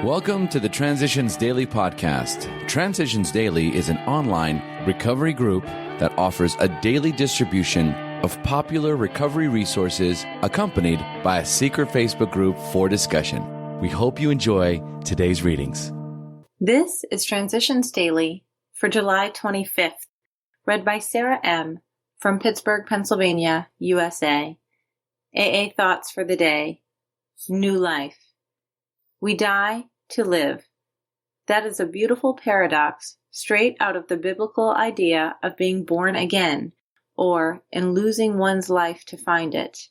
Welcome to the Transitions Daily podcast. Transitions Daily is an online recovery group that offers a daily distribution of popular recovery resources accompanied by a secret Facebook group for discussion. We hope you enjoy today's readings. This is Transitions Daily for July 25th, read by Sarah M. from Pittsburgh, Pennsylvania, USA. AA Thoughts for the Day. New life. We die to live. That is a beautiful paradox straight out of the biblical idea of being born again, or in losing one's life to find it.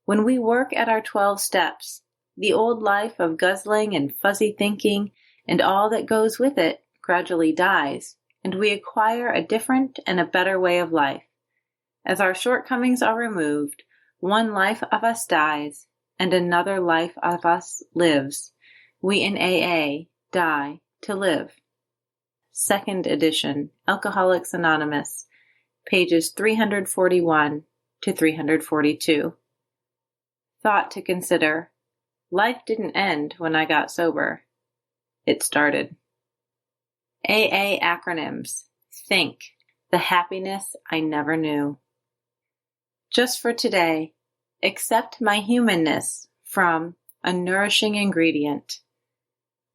When we work at our 12 steps, the old life of guzzling and fuzzy thinking and all that goes with it gradually dies, and we acquire a different and a better way of life. As our shortcomings are removed, one life of us dies, and another life of us lives. We in AA die to live. Second edition, Alcoholics Anonymous, pages 341 to 342. Thought to consider. Life didn't end when I got sober. It started. AA acronyms. Think. The happiness I never knew. Just for today, accept my humanness from A Nourishing Ingredient.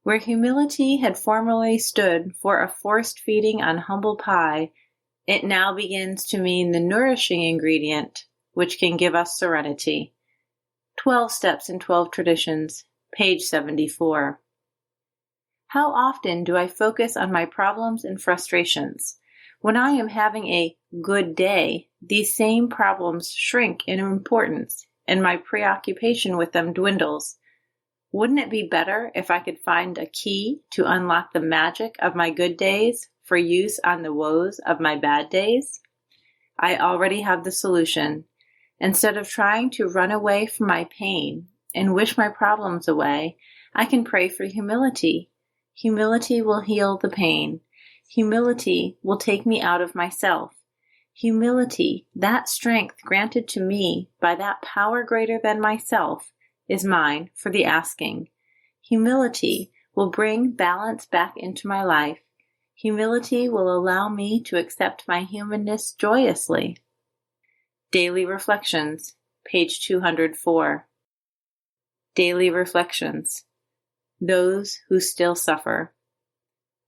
Where humility had formerly stood for a forced feeding on humble pie, it now begins to mean the nourishing ingredient, which can give us serenity. 12 Steps and 12 Traditions, page 74. How often do I focus on my problems and frustrations? When I am having a good day, these same problems shrink in importance, and my preoccupation with them dwindles. Wouldn't it be better if I could find a key to unlock the magic of my good days for use on the woes of my bad days? I already have the solution. Instead of trying to run away from my pain and wish my problems away, I can pray for humility. Humility will heal the pain. Humility will take me out of myself. Humility, that strength granted to me by that power greater than myself, is mine for the asking. Humility will bring balance back into my life. Humility will allow me to accept my humanness joyously. Daily Reflections, page 204. Daily Reflections. Those who still suffer.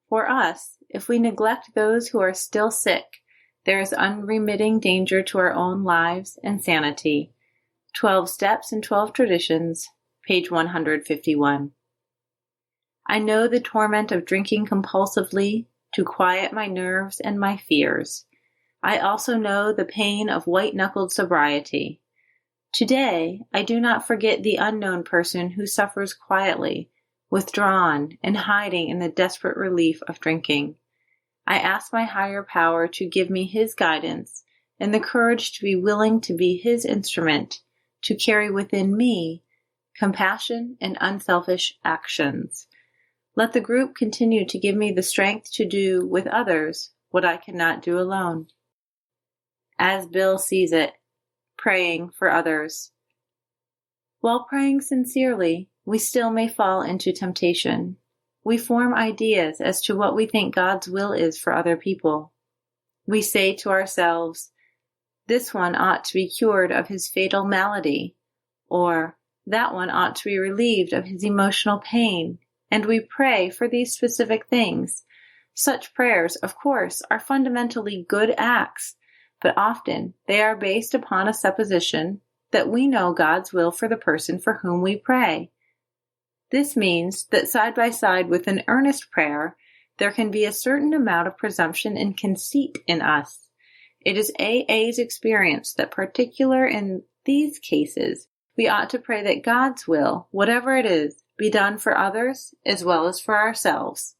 For us, if we neglect those who are still sick, there is unremitting danger to our own lives and sanity. 12 Steps and 12 Traditions, page 151. I know the torment of drinking compulsively to quiet my nerves and my fears. I also know the pain of white-knuckled sobriety. Today, I do not forget the unknown person who suffers quietly, withdrawn and hiding in the desperate relief of drinking. I ask my higher power to give me his guidance and the courage to be willing to be his instrument, to carry within me compassion and unselfish actions. Let the group continue to give me the strength to do with others what I cannot do alone. As Bill sees it, praying for others. While praying sincerely, we still may fall into temptation. We form ideas as to what we think God's will is for other people. We say to ourselves, this one ought to be cured of his fatal malady, or that one ought to be relieved of his emotional pain, and we pray for these specific things. Such prayers, of course, are fundamentally good acts, but often they are based upon a supposition that we know God's will for the person for whom we pray. This means that side by side with an earnest prayer, there can be a certain amount of presumption and conceit in us. It is AA's experience that particular in these cases, we ought to pray that God's will, whatever it is, be done for others as well as for ourselves.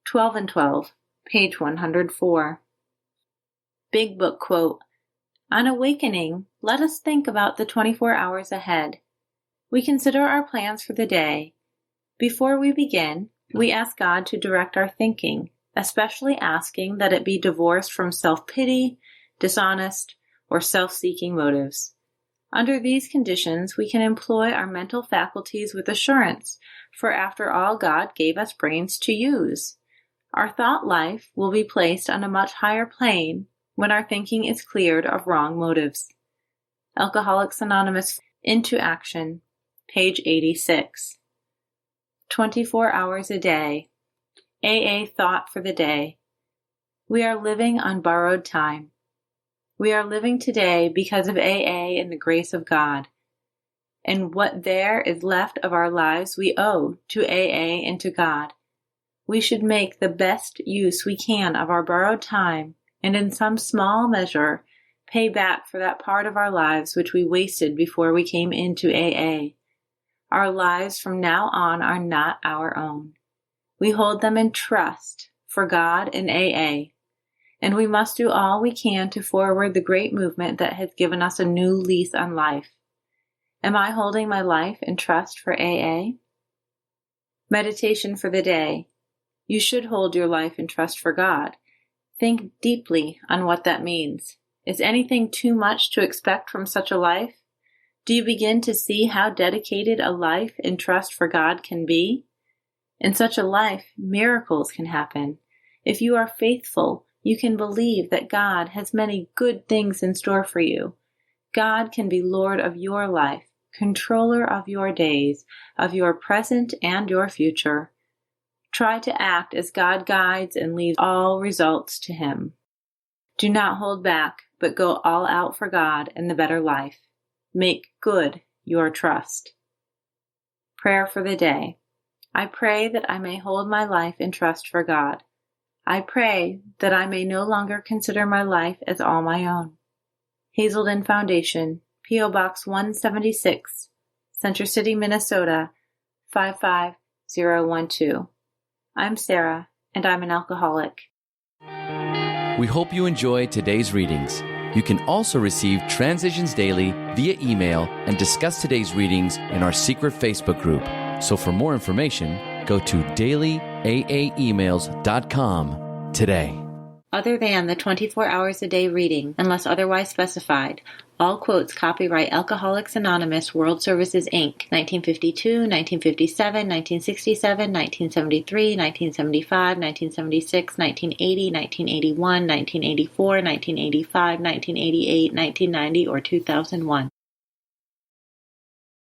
12 and 12, page 104. Big Book quote. On awakening, let us think about the 24 hours ahead. We consider our plans for the day. Before we begin, we ask God to direct our thinking, especially asking that it be divorced from self-pity, dishonest, or self-seeking motives. Under these conditions, we can employ our mental faculties with assurance, for after all, God gave us brains to use. Our thought life will be placed on a much higher plane when our thinking is cleared of wrong motives. Alcoholics Anonymous Into Action, page 86. 24 hours a day. AA thought for the day. We are living on borrowed time. We are living today because of AA and the grace of God. And what there is left of our lives we owe to AA and to God. We should make the best use we can of our borrowed time, and in some small measure, pay back for that part of our lives which we wasted before we came into AA. Our lives from now on are not our own. We hold them in trust for God and AA. And we must do all we can to forward the great movement that has given us a new lease on life. Am I holding my life in trust for AA? Meditation for the day. You should hold your life in trust for God. Think deeply on what that means. Is anything too much to expect from such a life? Do you begin to see how dedicated a life in trust for God can be? In such a life, miracles can happen. If you are faithful, you can believe that God has many good things in store for you. God can be Lord of your life, controller of your days, of your present and your future. Try to act as God guides and leave all results to Him. Do not hold back, but go all out for God and the better life. Make good your trust. Prayer for the day. I pray that I may hold my life in trust for God. I pray that I may no longer consider my life as all my own. Hazelden Foundation, P.O. Box 176, Center City, Minnesota, 55012. I'm Sarah, and I'm an alcoholic. We hope you enjoyed today's readings. You can also receive Transitions Daily via email and discuss today's readings in our secret Facebook group. So for more information, go to dailyaaemails.com today. Other than the 24 hours a day reading, unless otherwise specified, all quotes copyright Alcoholics Anonymous World Services, Inc., 1952, 1957, 1967, 1973, 1975, 1976, 1980, 1981, 1984, 1985, 1988, 1990, or 2001.